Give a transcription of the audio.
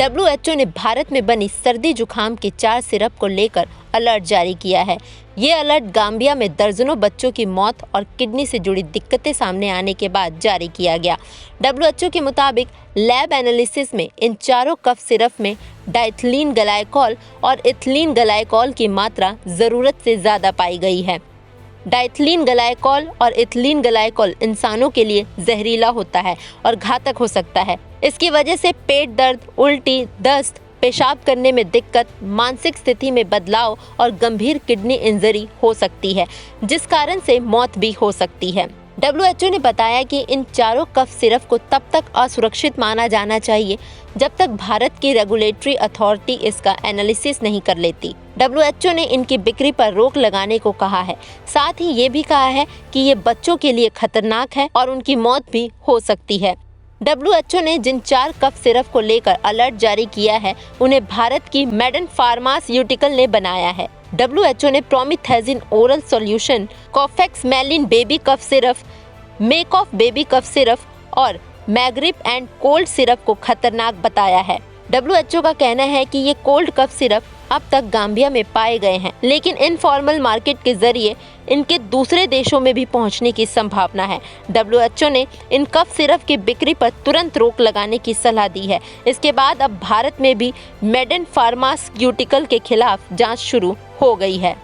WHO ने भारत में बनी सर्दी जुकाम के 4 सिरप को लेकर अलर्ट जारी किया है। ये अलर्ट गाम्बिया में दर्जनों बच्चों की मौत और किडनी से जुड़ी दिक्कतें सामने आने के बाद जारी किया गया। WHO के मुताबिक लैब एनालिसिस में इन चारों कफ सिरप में डाइथिलीन ग्लाइकॉल और इथिलीन ग्लाइकॉल की मात्रा ज़रूरत से ज़्यादा पाई गई है। डाइथिलीन ग्लाइकॉल और इथिलीन ग्लाइकॉल इंसानों के लिए जहरीला होता है और घातक हो सकता है। इसकी वजह से पेट दर्द, उल्टी, दस्त, पेशाब करने में दिक्कत, मानसिक स्थिति में बदलाव और गंभीर किडनी इंजरी हो सकती है, जिस कारण से मौत भी हो सकती है। WHO ने बताया कि इन चारों कफ सिरप को तब तक असुरक्षित माना जाना चाहिए जब तक भारत की रेगुलेटरी अथॉरिटी इसका एनालिसिस नहीं कर लेती। WHO ने इनकी बिक्री पर रोक लगाने को कहा है। साथ ही ये भी कहा है कि ये बच्चों के लिए खतरनाक है और उनकी मौत भी हो सकती है। WHO ने जिन 4 कफ सिरप को लेकर अलर्ट जारी किया है, उन्हें भारत की मेडन फार्मास्यूटिकल ने बनाया है। WHO ने promethazine oral solution, Kofexmalin baby cough syrup, Makoff baby cough syrup और मैग्रिप एंड कोल्ड सिरप को खतरनाक बताया है। WHO का कहना है कि ये कोल्ड कफ सिरप अब तक गाम्बिया में पाए गए हैं, लेकिन इनफॉर्मल मार्केट के जरिए इनके दूसरे देशों में भी पहुंचने की संभावना है। WHO ने इन कफ सिरप की बिक्री पर तुरंत रोक लगाने की सलाह दी है। इसके बाद अब भारत में भी मेडन फार्मास्यूटिकल के खिलाफ जांच शुरू हो गई है।